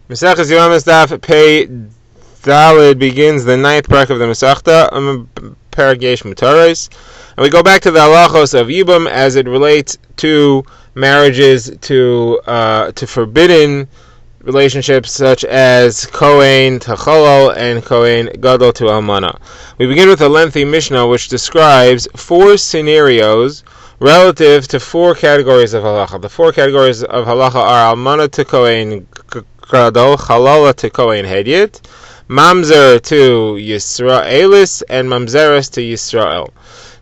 Mesechus Yevamos Daf Pei Dalid begins the ninth parak of the Masechta, Paragesh Mutaris, and we go back to the halachos of Yibum as it relates to marriages to forbidden relationships such as Kohen to Cholol and Kohen Gadol to Almana. We begin with a lengthy Mishnah which describes four scenarios relative to four categories of halacha. The four categories of halacha are Almana to Kohen Gadol, Chalala to Kohen Hedyet, Mamzer to Yisraelis, and Mamzeres to Yisrael.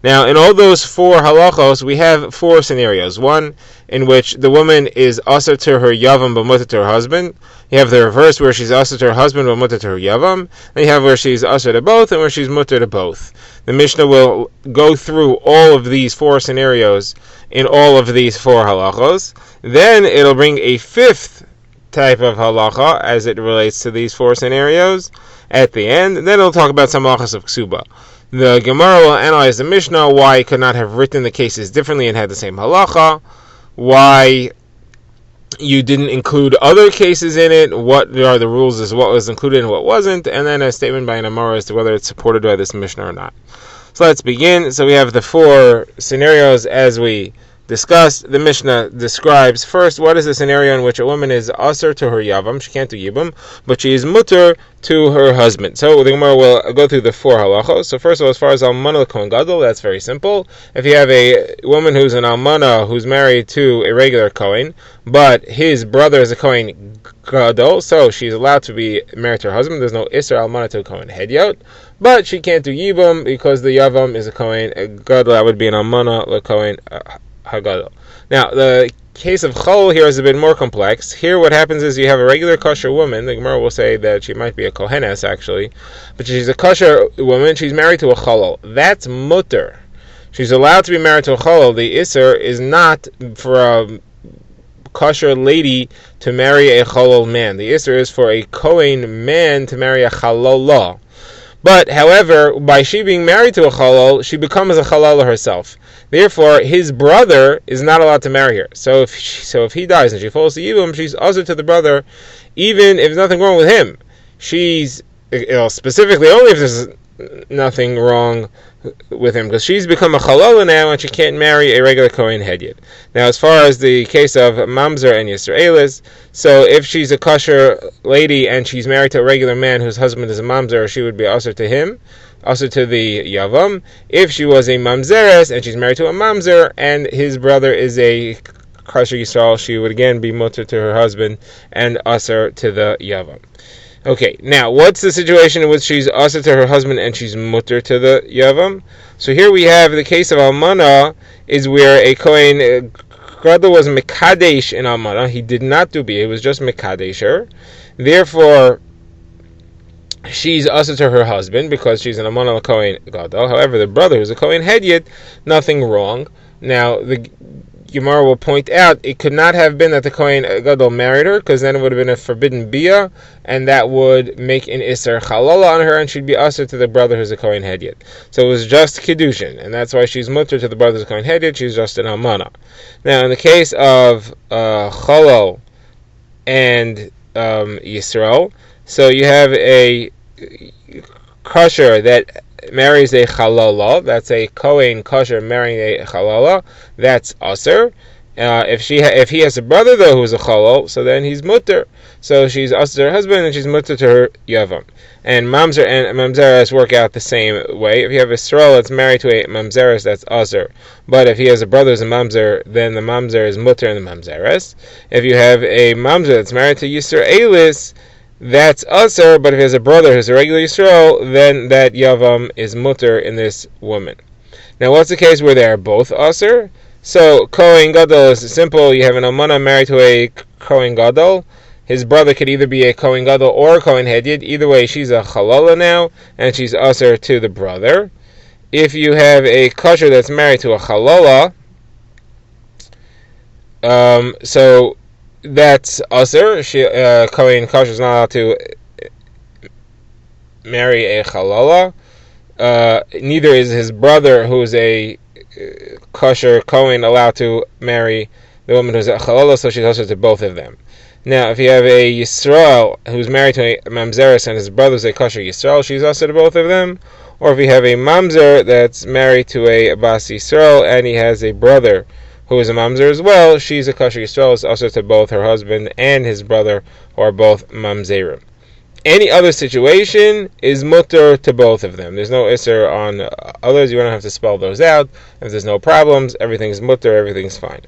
Now, in all those four halachos, we have four scenarios. One in which the woman is asur to her yavam but mutter to her husband. You have the reverse where she's asur to her husband but mutter to her yavam. Then you have where she's asur to both and where she's mutter to both. The Mishnah will go through all of these four scenarios in all of these four halachos. Then it'll bring a fifth type of halacha as it relates to these four scenarios at the end. Then it'll talk about some halachas of ksuba. The Gemara will analyze the Mishnah, why it could not have written the cases differently and had the same halacha, why you didn't include other cases in it, what are the rules as what was included and what wasn't, and then a statement by an Amara as to whether it's supported by this Mishnah or not. So let's begin. So we have the four scenarios as we discussed. The Mishnah describes first what is the scenario in which a woman is asur to her yavam, she can't do yibum, but she is mutter to her husband. So the Gemara will go through the four halachos. So first of all, as far as almana kohen gadol, that's very simple. If you have a woman who's an almana who's married to a regular kohen, but his brother is a kohen gadol, so she's allowed to be married to her husband. There's no isser almana to a kohen hedyot, but she can't do yibum because the yavam is a kohen gadol. That would be an almana le kohen hagadol. Now, the case of Chol here is a bit more complex. Here what happens is you have a regular kosher woman. The Gemara will say that she might be a kohenes actually, but she's a kosher woman. She's married to a Cholol. That's mutter. She's allowed to be married to a Cholol. The Isser is not for a kosher lady to marry a Cholol man. The Isser is for a Kohen man to marry a Chalolah. But, however, by she being married to a Cholol, she becomes a Chalala herself. Therefore, his brother is not allowed to marry her. So if he dies and she falls to Yibum, she's asur to the brother, even if there's nothing wrong with him. She's, specifically only if there's nothing wrong with him, because she's become a Chalala now and she can't marry a regular Kohen Hedyet. Now, as far as the case of Mamzer and Yisraelis, so if she's a kosher lady and she's married to a regular man whose husband is a Mamzer, she would be asur to him, asur to the Yavam. If she was a Mamzeres and she's married to a Mamzer and his brother is a kosher Yisrael, she would again be mutter to her husband and asur to the Yavam. Okay, now what's the situation in which she's asur to her husband and she's mutter to the yavam? So here we have the case of almana, is where a kohen gadol was mekadesh in almana. He did not do bia; he was just mekadesher. Therefore, she's asur to her husband because she's an almana kohen gadol. However, the brother who's a kohen hedyet, nothing wrong. Now the Gemara will point out it could not have been that the Kohen Gadol married her, because then it would have been a forbidden bia, and that would make an Isser Chalala on her, and she'd be asur to the brother who's a Kohen Hedyet. So it was just Kiddushin, and that's why she's mutter to the brother who's a Kohen Hedyet, she's just an Almana. Now, in the case of Cholol and Yisrael, so you have a kosher that marries a Chalala, that's a Kohen kosher marrying a Chalala, that's asur. If he has a brother though who's a Cholol, so then he's mutter. So she's asur to her husband and she's mutter to her yavam. And Mamzer and Mamzeres work out the same way. If you have a Yisrael that's married to a Mamzeres, that's asur. But if he has a brother who's a Mamzer, then the Mamzer is mutter in the Mamzeres. If you have a Mamzer that's married to Yisraelis, that's asur, but if he has a brother who's a regular Yisrael, then that yavam is mutter in this woman. Now, what's the case where they are both asur? So, Kohen Gadol is simple. You have an almana married to a Kohen Gadol. His brother could either be a Kohen Gadol or a Kohen Hedyet. Either way, she's a Chalala now, and she's asur to the brother. If you have a kosher that's married to a Chalala, so that's asur. Kohen kosher is not allowed to marry a Chalala. Neither is his brother, who's a kosher Kohen, allowed to marry the woman who's a Chalala, so she's asur to both of them. Now, if you have a Yisrael who's married to a Mamzeres and his brother's a kosher Yisrael, she's also to both of them. Or if you have a Mamzer that's married to a Bas Yisrael and he has a brother who is a Mamzer as well, she's a kosher Yisrael, is also to both her husband and his brother, who are both Mamzerim. Any other situation is mutter to both of them. There's no isser on others. You don't have to spell those out. If there's no problems, everything's mutter, everything's fine.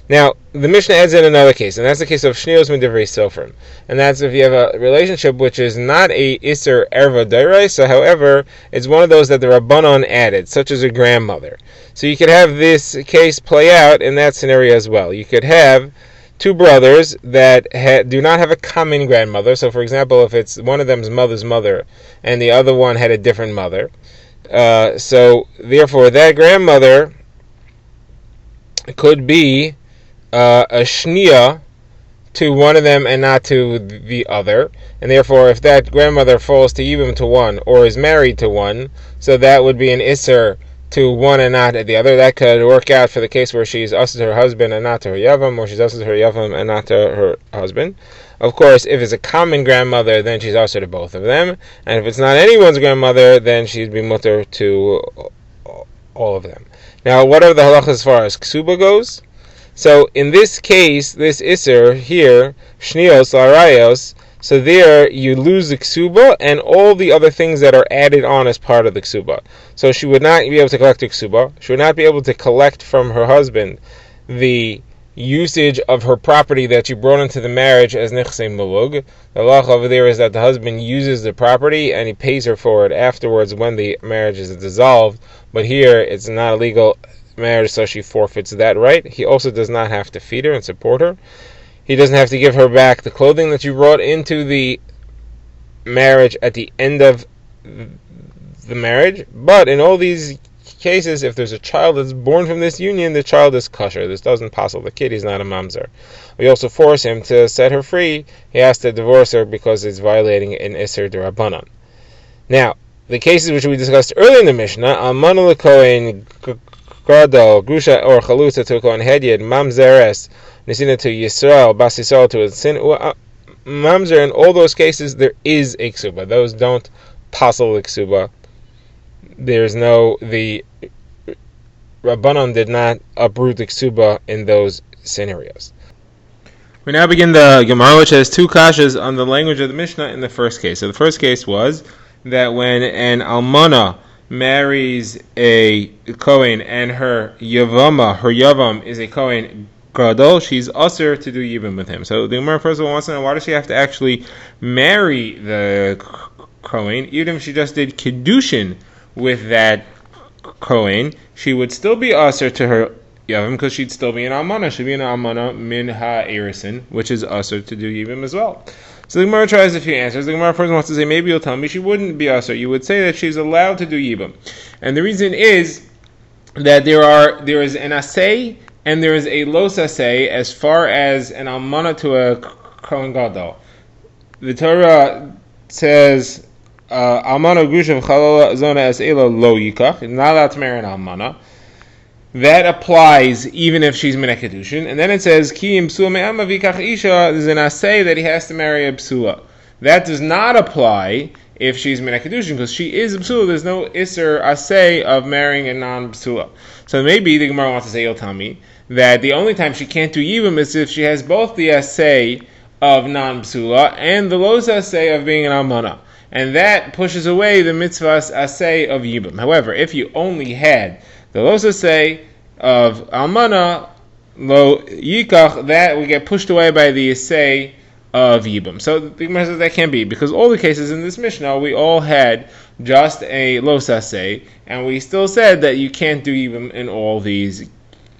Now, the Mishnah adds in another case, and that's the case of Shnios Midivrei Sofrim. And that's if you have a relationship which is not a Isser Erva Doraisa, however, it's one of those that the Rabbanon added, such as a grandmother. So you could have this case play out in that scenario as well. You could have two brothers that do not have a common grandmother. So, for example, if it's one of them's mother's mother and the other one had a different mother, so therefore that grandmother could be a shnia to one of them and not to the other, and therefore if that grandmother falls to Yibam to one or is married to one, so that would be an Isser to one and not the other. That could work out for the case where she's usher to her husband and not to her Yavam, or she's usher to her Yavam and not to her husband. Of course, if it's a common grandmother, then she's usher to both of them, and if it's not anyone's grandmother, then she'd be mutter to all of them. Now, what are the halachas as far as ksuba goes? So in this case, this Isser here, Shnios Larayos, so there you lose the ksuba and all the other things that are added on as part of the ksuba. So she would not be able to collect the ksuba. She would not be able to collect from her husband the usage of her property that she brought into the marriage as nechsei mulug. The law over there is that the husband uses the property and he pays her for it afterwards when the marriage is dissolved. But here it's not a legal marriage, so she forfeits that right. He also does not have to feed her and support her. He doesn't have to give her back the clothing that you brought into the marriage at the end of the marriage. But in all these cases, if there's a child that's born from this union, the child is kosher. This doesn't passel the kid, he's not a mamzer. We also force him to set her free. He has to divorce her because it's violating an Isser D'Rabbanan. Now, the cases which we discussed earlier in the Mishnah, Almana l'Kohen Gadol, Grusha or Chalusa to a Kohen Hedyed, Mamzeres, Nisina to Yisrael, Bas Yisrael to a sin, Mamzer, in all those cases there is a ksuba. Those don't passel the ksuba. There's no, the Rabbanon did not uproot the ksuba in those scenarios. We now begin the Gemara, which has two kashas on the language of the Mishnah in the first case. So the first case was that when an almana marries a Kohen and her Yavam is a Kohen Gadol, she's usher to do Yibam with him. So the Gemara first of all wants to know, why does she have to actually marry the Kohen? Even if she just did Kiddushin with that Kohen, she would still be usher to her Yavam because she'd still be an almana. She'd be an almana min ha'erisin, which is usher to do Yibam as well. So the Gemara tries a few answers. The Gemara first wants to say, maybe you'll tell me she wouldn't be usher. You would say that she's allowed to do Yibam. And the reason is that there is an asay and there is a los asay as far as an almana to a Kohen Gadol. The Torah says, almana grusha v'chalala zona es ela lo yikach. It's not allowed to marry an almana. That applies even if she's Mineh Kedushin. And then it says, Ki im psula me'ama v'ikach isha, there's an asay that he has to marry a psula. That does not apply if she's Mineh Kedushin, because she is a psula. There's no Isser asay of marrying a non-psula. So maybe the Gemara wants to say, you'll tell me, that the only time she can't do Yibam is if she has both the asay of non-psula and the los asay of being an almana. And that pushes away the mitzvah's asay of Yibam. However, if you only had the los asay of almana lo yikach, that would get pushed away by the asay of Yibam. So the Gemara says that can't be, because all the cases in this Mishnah, we all had just a los asay, and we still said that you can't do Yibam in all these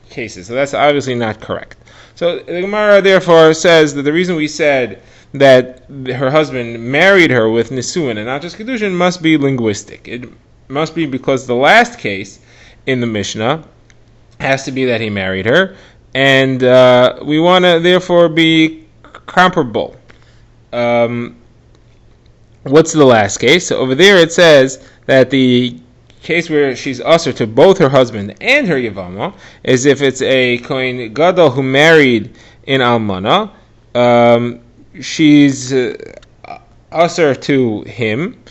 cases. So that's obviously not correct. So the Gemara therefore says that the reason we said that her husband married her with Nisuin and not just Kedushin must be linguistic. It must be because the last case in the Mishnah has to be that he married her, and we want to therefore be comparable. What's the last case? So over there it says that the case where she's usher to both her husband and her Yevama is if it's a Kohen Gadol who married in almana, she's usher to him,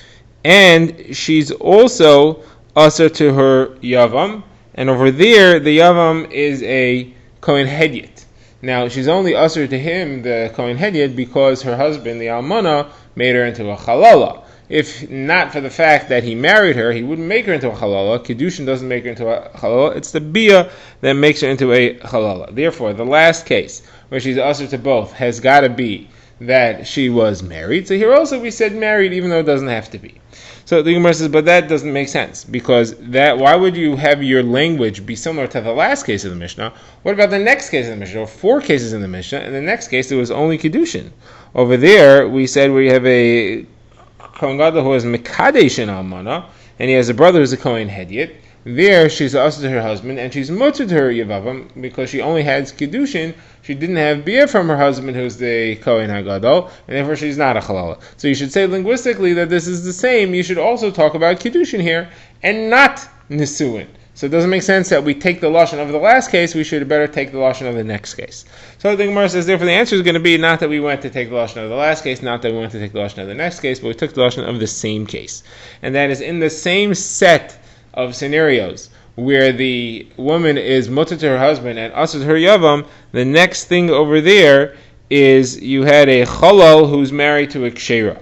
and she's also usher to her yavam, and over there the yavam is a kohen hedyet. Now she's only usher to him, the kohen hedyet, because her husband, the almana, made her into a halala. If not for the fact that he married her, he wouldn't make her into a halala. Kiddushin doesn't make her into a halala. It's the bia that makes her into a halala. Therefore, the last case where she's usher to both has got to be that she was married. So here also we said married, even though it doesn't have to be. So the Gemara says, but that doesn't make sense, because why would you have your language be similar to the last case of the Mishnah? What about the next case of the Mishnah? There were 4 cases in the Mishnah, and the next case it was only Kiddushin. Over there, we said we have a Kohen Gadol who is Mekadesh in Almana, and he has a brother who's a Kohen Hedyet. There, she's also to her husband, and she's mutter to her Yevavam, because she only had Kiddushin. She didn't have Bia from her husband, who's the Kohen HaGadol, and therefore she's not a Chalala. So you should say linguistically that this is the same. You should also talk about Kiddushin here, and not Nisuin. So it doesn't make sense that we take the Lashon of the last case, we should better take the Lashon of the next case. So the Gemara says, therefore the answer is going to be not that we went to take the Lashon of the last case, not that we went to take the Lashon of the next case, but we took the Lashon of the same case. And that is in the same set of scenarios where the woman is mutter to her husband and usher to her yavam, the next thing over there is you had a chalal who's married to a kshera.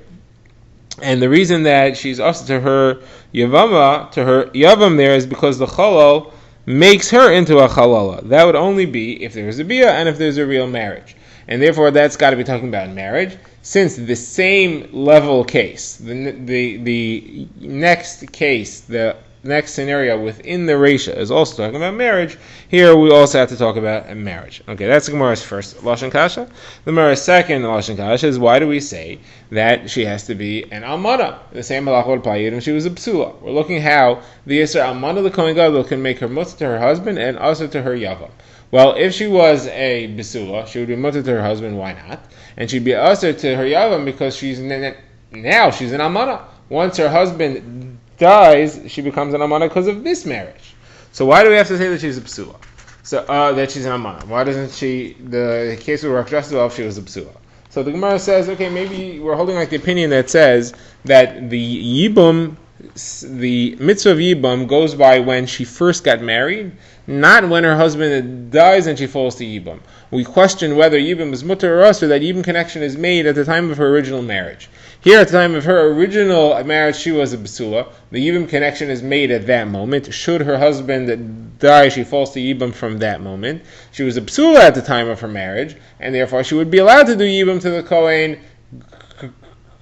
And the reason that she's usher to her yavam there is because the chalal makes her into a chalala. That would only be if there's a bia and if there's a real marriage. And therefore that's got to be talking about marriage, since the same level case, the next case, the next scenario within the Reisha is also talking about marriage. Here we also have to talk about marriage. Okay, that's the Gemara's first Lashon Kasha. The Gemara's second Lashon Kasha is, why do we say that she has to be an Almana? The same halacha would apply when she was a Psula. We're looking how the Yisra Almana, the Kohen Gadol, can make her mutter to her husband and also to her Yavam. Well, if she was a Besula, she would be mutter to her husband, why not? And she'd be usher to her Yavam because now she's an Almana. Once her husband dies, she becomes an Almana because of this marriage. So why do we have to say that she's a Psula? So that she's an Almana. Why doesn't she, the case would work just as well if she was a Psula? So the Gemara says, okay, maybe we're holding like the opinion that says that the Yibum, the mitzvah of Yibum goes by when she first got married, not when her husband dies and she falls to Yibum. We question whether Yibum is mutter or us, or that Yibum connection is made at the time of her original marriage. Here, at the time of her original marriage, she was a Besula. The Yibum connection is made at that moment. Should her husband die, she falls to Yibum from that moment. She was a Besula at the time of her marriage, and therefore she would be allowed to do Yibum to the Kohen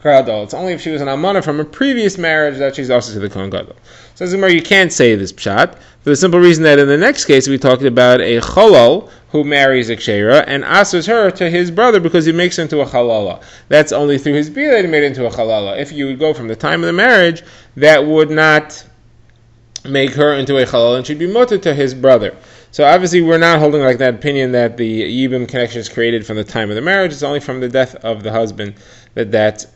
Gadol. It's only if she was an Almana from a previous marriage that she's also to the Kohen Gadol. So, Zimmer, you can't say this pshat, for the simple reason that in the next case we talked about a Cholol who marries a Kshera and asks her to his brother because he makes her into a Halala. That's only through his bia that he made into a Halala. If you would go from the time of the marriage, that would not make her into a Halala and she'd be mutter to his brother. So obviously we're not holding like that opinion that the Yibum connection is created from the time of the marriage. It's only from the death of the husband that that's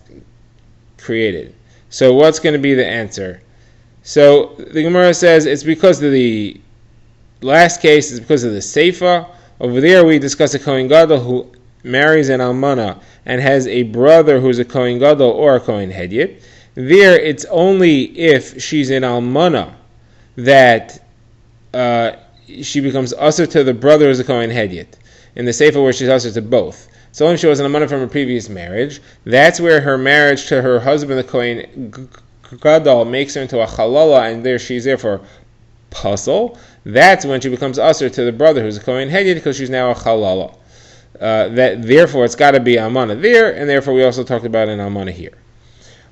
created. So what's going to be the answer? So the Gemara says it's because of the last case, it's because of the Seifa. Over there we discuss a Kohen Gadol who marries an Almana and has a brother who's a Kohen Gadol or a Kohen Hedyet. There it's only if she's an Almana that she becomes usher to the brother who's a Kohen Hedyet. In the Seifa where she's usher to both. So only if she was an Almana from a previous marriage, that's where her marriage to her husband, the Kohen Gadol, makes her into a Halala, and there she's therefore puzzle. That's when she becomes usher to the brother who's a Kohen Hedyet because she's now a Halala. Therefore, it's got to be Almana there, and therefore we also talked about an Almana here.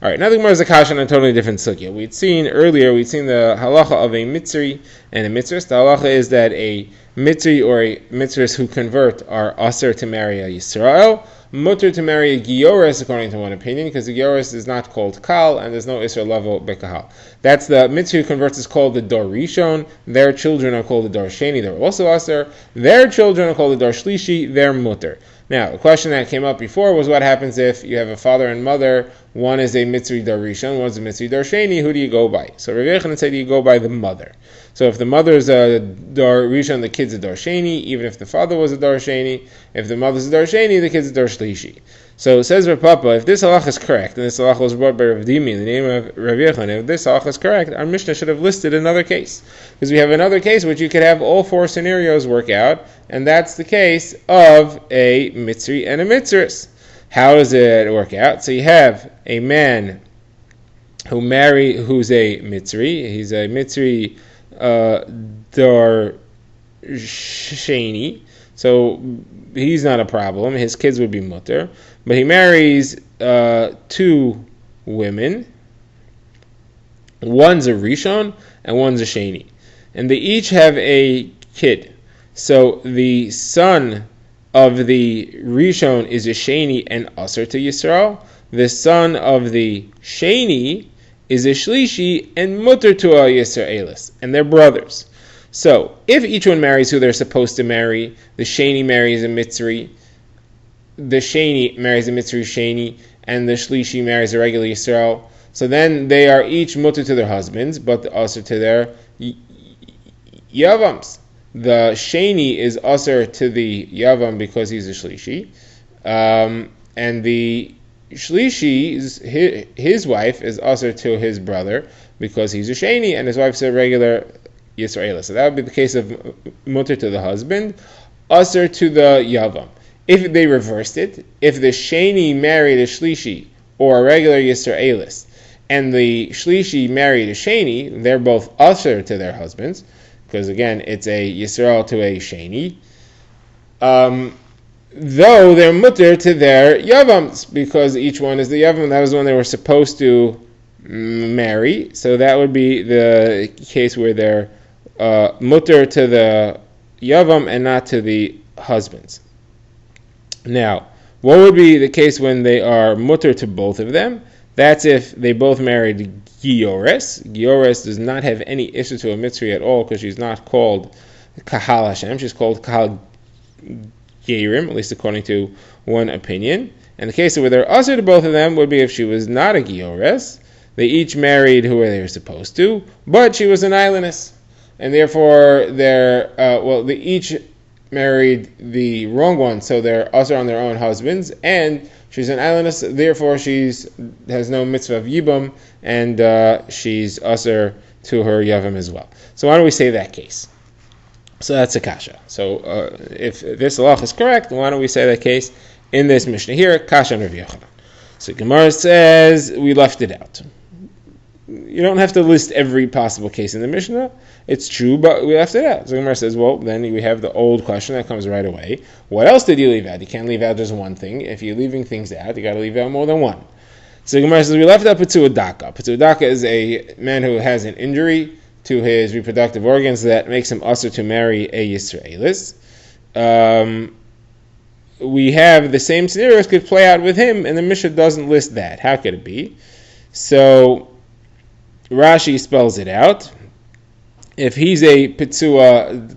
All right, now the Gemara is a kasha on a totally different sugya. We'd seen the halacha of a mitzri and a mitzris. The halacha is that a mitzri or a mitzris who convert are usher to marry a Yisrael, mutter to marry a Gioris, according to one opinion, because the Gioris is not called Kal, and there's no Isra level Bekahal. That's the mitzri who converts is called the Dor Rishon. Their children are called the Dor Sheni, they're also usher. Their children are called the Dor Shlishi, they're mutter. Now, the question that came up before was what happens if you have a father and mother, one is a Mitzri Dor Rishon, one's a Mitzri Dor Sheni, who do you go by? So Rav Yochanan said you go by the mother. So if the mother is a Dor Rishon, the kid's a Dor Sheni, even if the father was a Dor Sheni. If the mother's a Dor Sheni, the kid's a Dor Shlishi. So it says Rav Papa, if this halacha is correct, and this halacha was brought by Rav Dimi in the name of Rav Yechon, if this halacha is correct, our Mishnah should have listed another case. Because we have another case which you could have all four scenarios work out, and that's the case of a Mitzri and a Mitzris. How does it work out? So you have a man who's a Mitzri. He's a Mitzri Dar Sheni. So he's not a problem. His kids would be mutter. But he marries two women. One's a Rishon and one's a Sheni. And they each have a kid. So the son of the Rishon is a Sheni and Aser to Yisrael. The son of the Sheni is a Shlishi and Mutter to a Yisraelis. And they're brothers. So if each one marries who they're supposed to marry, the Sheni marries a Mitzri, the Sheni marries a Mitzri Sheni, and the Shlishi marries a regular Yisrael. So then they are each Mutter to their husbands, but Aser to their Yevams. The Sheni is Aser to the Yavam because he's a Shlishi. And the Shlishi, his wife, is Aser to his brother because he's a Sheni, and his wife's a regular Yisrael. So that would be the case of Mutter to the husband, Aser to the Yavam. If they reversed it, if the Sheni married a Shlishi or a regular Yisraelis, and the Shlishi married a Sheni, they're both Aser to their husbands, because again, it's a Yisrael to a Sheni, though they're Mutter to their Yavams, because each one is the Yavam. That was when they were supposed to marry, so that would be the case where they're Mutter to the Yavam and not to the husbands. Now, what would be the case when they are Mutter to both of them? That's if they both married Giores. Giores does not have any issue to a Mitzri at all because she's not called Kahal Hashem. She's called Kahal Gerim, at least according to one opinion. And the case where they're Aser to both of them would be if she was not a Giores. They each married who they were supposed to, but she was an islandess. And therefore, they each married the wrong one, so they're Aser on their own husbands, and she's an islandess, therefore she has no mitzvah of Yibum, and she's Aser to her Yavam as well. So why don't we say that case? So that's a kasha. So if this halach is correct, why don't we say that case in this Mishnah here, kasha and Rav Yochanan. So Gemara says we left it out. You don't have to list every possible case in the Mishnah. It's true, but we left it out. So Gemara says, well, then we have the old question that comes right away. What else did you leave out? You can't leave out just one thing. If you're leaving things out, you got to leave out more than one. So Gemara says, we left out Petzuah Daka. Petzuah Daka is a man who has an injury to his reproductive organs that makes him Aser to marry a Yisraelis. We have the same scenarios could play out with him, and the Mishnah doesn't list that. How could it be? So Rashi spells it out. If he's a Petzuah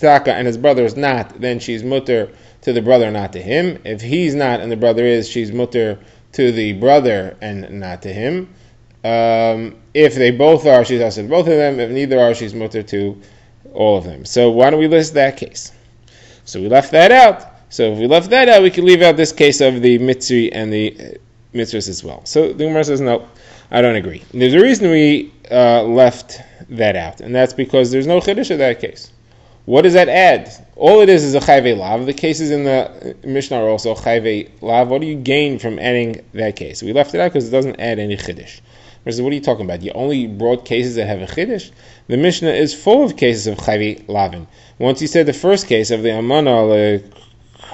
Daka and his brother is not, then she's mutter to the brother, not to him. If he's not and the brother is, she's mutter to the brother and not to him. If they both are, she's also to both of them. If neither are, she's mutter to all of them. So why don't we list that case? So we left that out. So if we left that out, we could leave out this case of the Mitzri and the Mitzvahs as well. So the Gemara says, no, I don't agree. There's a reason we left that out, and that's because there's no chiddush of that case. What does that add? All it is a chayvei lav. The cases in the Mishnah are also chayvei lav. What do you gain from adding that case? We left it out because it doesn't add any chiddush. What are you talking about? You only brought cases that have a chiddush? The Mishnah is full of cases of chayvei lavin. Once you said the first case of the amana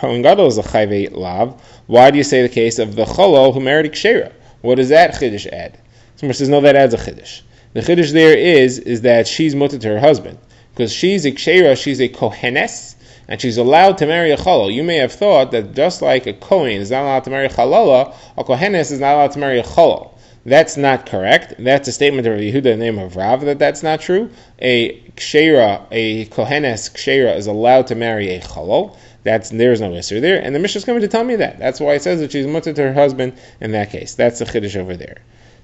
Kohen Gadol is a chayvei lav, why do you say the case of the cholol who married a kshera? What does that chiddush add? Someone says, no, that adds a chiddush. The chiddush there is that she's mutter to her husband. Because she's a kshera, she's a kohenes, and she's allowed to marry a chalal. You may have thought that just like a kohen is not allowed to marry a chalala, a kohenes is not allowed to marry a chalal. That's not correct. That's a statement of Yehuda in the name of Rav that's not true. A kshera, a kohenes kshera is allowed to marry a chalal. There's no issue there, and the Mishnah is coming to tell me that. That's why it says that she's mutter to her husband in that case. That's the chiddush over there.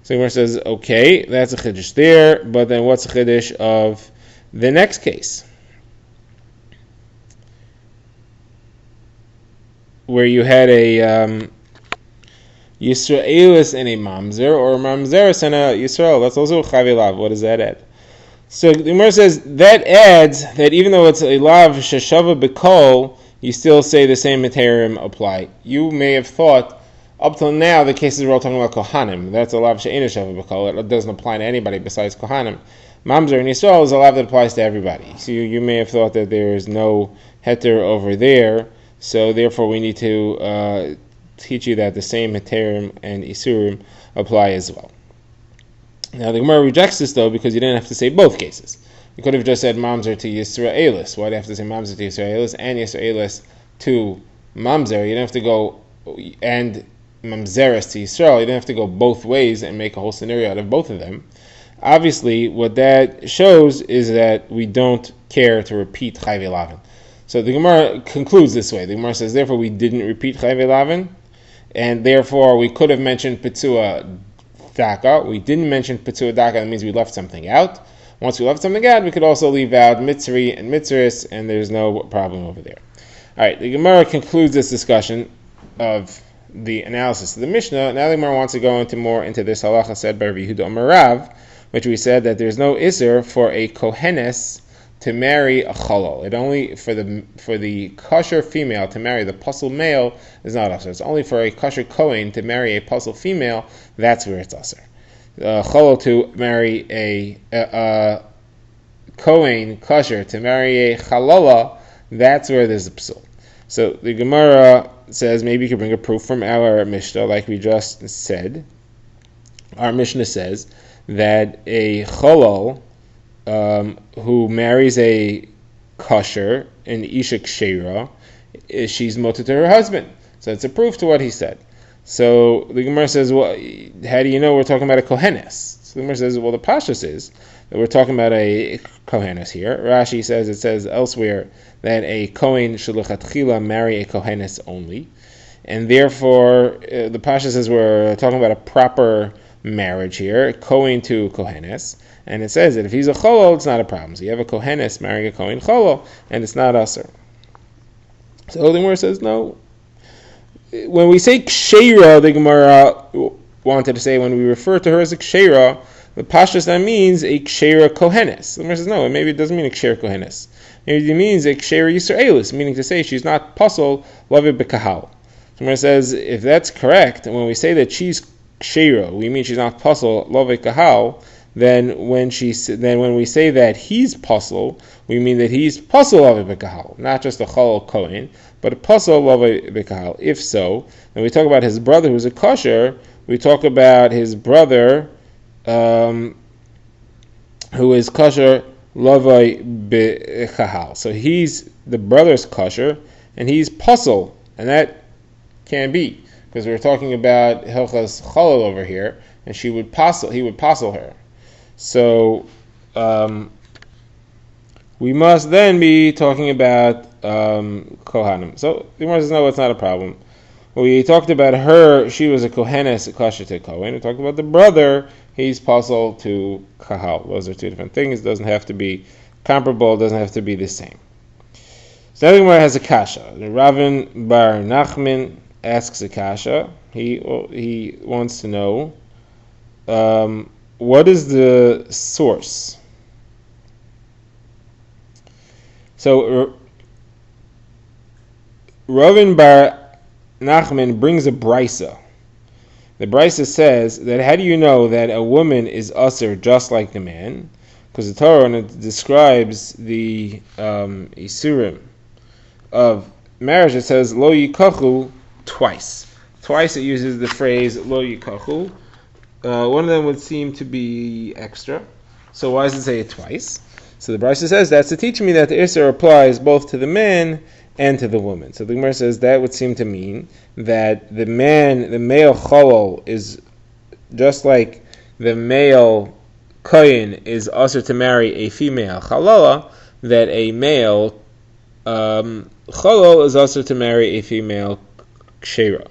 So Gemara says, okay, that's a chiddush there, but then what's the chiddush of the next case? Where you had a Yisraelis and a mamzer, or a mamzeris and a Yisrael. That's also chavi lav. What does that add? So the Gemara says that adds that even though it's a lav sheshava bekol, you still say the same materim apply. You may have thought up till now the cases we're all talking about kohanim. That's a lav she'ena shava bekol. It doesn't apply to anybody besides kohanim. Mamzer and Yisrael is a lav that applies to everybody. So you may have thought that there is no heter over there. So therefore we need to teach you that the same heterim and isurim apply as well. Now the Gemara rejects this though because you didn't have to say both cases. You could have just said mamzer to Yisraelis. Why do you have to say mamzer to Yisraelis and Yisraelis to mamzer? You don't have to go and mamzeres to Yisrael. You don't have to go both ways and make a whole scenario out of both of them. Obviously, what that shows is that we don't care to repeat chayve lavin. So the Gemara concludes this way. The Gemara says, therefore, we didn't repeat chayve lavin, and therefore we could have mentioned Petzua Daka. We didn't mention Petzua Daka. That means we left something out. Once we left something out, we could also leave out Mitzri and Mitzris, and there's no problem over there. All right, the Gemara concludes this discussion of the analysis of the Mishnah. Now the Gemara wants to go into this halacha said by Rabbi Yehuda Amarav, which we said that there's no iser for a kohenes to marry a chalal. It only for the kosher female to marry the puzzle male is not usher. It's only for a kosher kohen to marry a puzzle female. That's where it's usher. Chalal to marry a kohen kosher to marry a chalala. That's where there's a psul. So the Gemara says maybe you could bring a proof from our Mishnah, like we just said. Our Mishnah says that a chalal who marries a kosher, an isha kshera, she's moted to her husband. So it's a proof to what he said. So the Gemara says, well, how do you know we're talking about a kohenes? So the Gemara says, well, the pashtus is that we're talking about a kohenes here. Rashi says, it says elsewhere that a kohen should lechatchila marry a kohenes only. And therefore, the pashtus says we're talking about a proper marriage here, kohen to kohenes. And it says that if he's a cholol, it's not a problem. So you have a kohenes marrying a kohen cholol, and it's not aser. So the Gemara says no. When we say kshera, the Gemara wanted to say when we refer to her as a kshera, the pashtus that means a kshera kohenes. The Gemara says no, maybe it doesn't mean a kshera kohenes. Maybe it means a kshera yisraelis, meaning to say she's not puzzle loved bekahal. The Gemara says if that's correct, and when we say that she's kshera, we mean she's not puzzle loved kahal. Then when we say that he's puzzle, we mean that he's puzzle of a bekahal, not just a chalal kohen, but a puzzle of a bekahal. If so, when we talk about his brother who's a kosher, we talk about his brother who is kosher lavai bekahal. So he's the brother's kosher, and he's puzzle, and that can't be because we're talking about hilchas chalal over here, and he would puzzle her. So we must then be talking about kohanim. So the Gemara says no, it's not a problem. We talked about her; she was a kohenes, a kosher to kohen. We talked about the brother; he's puzzle to kahal. Those are two different things. It doesn't have to be comparable. It doesn't have to be the same. So the Gemara has a kasha. Ravin bar Nachman asks a kasha. He wants to know. What is the source? So Ravin bar Nachman brings a brisa. The brisa says that how do you know that a woman is usher just like the man? Because the Torah, when it describes the isurim of marriage, it says lo yikachu twice. Twice it uses the phrase lo yikachu. One of them would seem to be extra. So why does it say it twice? So the Brisa says that's to teach me that the Isser applies both to the man and to the woman. So the Gemara says that would seem to mean that the male cholol is just like the male kohen is usher to marry a female chalala, that a male cholol is usher to marry a female kshera.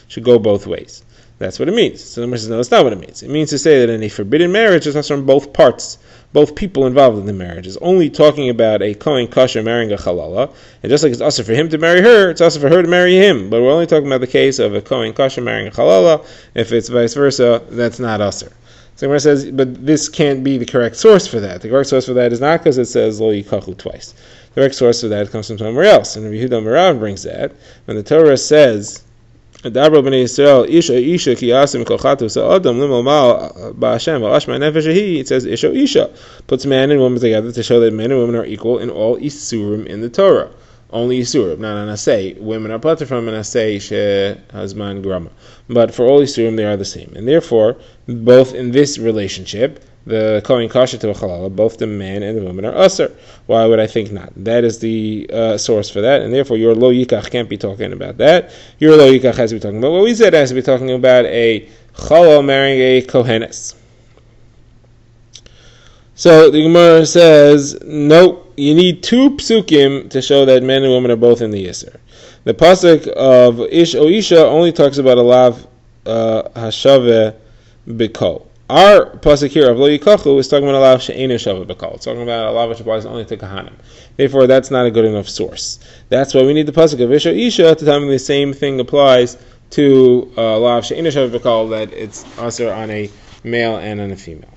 Should go both ways. That's what it means. So the Gemara says, no, that's not what it means. It means to say that in a forbidden marriage, it's from both parts both people involved in the marriage. It's only talking about a Kohen Kasher marrying a Chalala, and just like it's also for him to marry her, it's also for her to marry him. But we're only talking about the case of a Kohen Kasher marrying a Chalala. If it's vice versa, that's not usher. So Gemara says, but this can't be the correct source for that. The correct source for that is not because it says Lo Yikachu twice. The correct source for that comes from somewhere else. And Rabbi Yehuda Merav brings that when the Torah says, "Adabra b'nei Yisrael isha isha ki asim kolchatu sa'adam limalmal ba'Hashem v'ashma nefesh ahi." It says isha isha puts man and woman together to show that men and women are equal in all isurim in the Torah. Only isurim, not an asay. Women are putter from an asay she hazman grama, but for all isurim they are the same, and therefore both in this relationship, the Kohen Kasher to a Chalala, both the man and the woman are usher. Why would I think not? That is the source for that, and therefore your Lo Yikach can't be talking about that. Your Lo Yikach has to be talking about what we said, has to be talking about a Chalal marrying a Kohenes. So the Gemara says, no, you need two psukim to show that men and women are both in the Yisr. The pasuk of Ish o Isha only talks about a lav hashave b'kol. Our pasuk here of Lo Yikachu is talking about a lav she'enu shave b'kol. It's talking about a lav which applies only to Kahanim. Therefore, that's not a good enough source. That's why we need the pasuk of Ish o Isha to tell me the same thing applies to lav she'enu shave b'kol, that it's also on a male and on a female.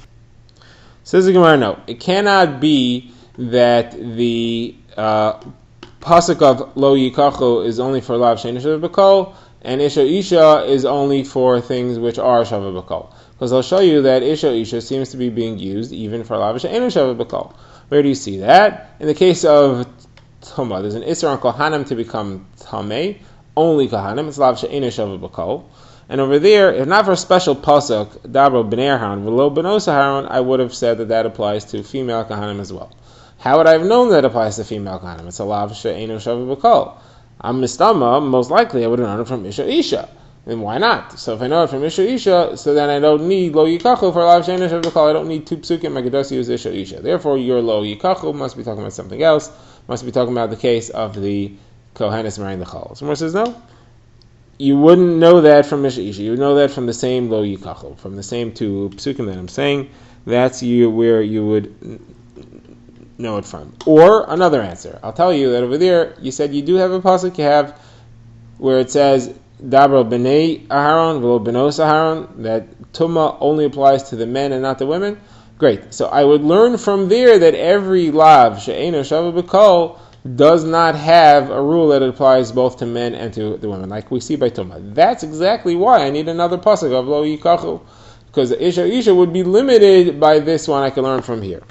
Says the Gemara, no, it cannot be that the pasuk of Lo Yikachu is only for lav she'enu shave b'kol, and Isha Isha is only for things which are shave b'kol. Because I'll show you that Isha Isha seems to be being used even for lav she'enu shave b'kol. Where do you see that? In the case of Tumah, there's an Isser on Kohanim to become Tameh, only Kohanim, it's lav she'enu shave b'kol. And over there, if not for a special pasuk, Dabro b'nei Aharon, v'lo b'nos Aharon, I would have said that applies to female Kohanim as well. How would I have known that applies to female Kohanim? It's a lav she'enu shave b'kol. I'm mistama, most likely I would have known it from Isha Isha. Then why not? So if I know it from Isha Isha, so then I don't need Lo Yikachu for lav she'enu shave b'kol. I don't need two psukim, I could just use Isha Isha. Therefore, your Lo Yikachu must be talking about something else, must be talking about the case of the Kohenes marrying the Chal. Someone says no. You wouldn't know that from Isha Isha. You would know that from the same Lo Yikachu, from the same two psukim that I'm saying. That's where you would know it from. Or another answer. I'll tell you that over there, you said you do have a pasuk you have where it says Dabra b'nei Aharon v'lo b'nos Aharon, that Tumah only applies to the men and not the women. Great. So I would learn from there that every lav she'enu shave b'kol does not have a rule that it applies both to men and to the women, like we see by Tumah. That's exactly why I need another pasuk of Lo Yikachu, because Isha Isha would be limited by this one I can learn from here.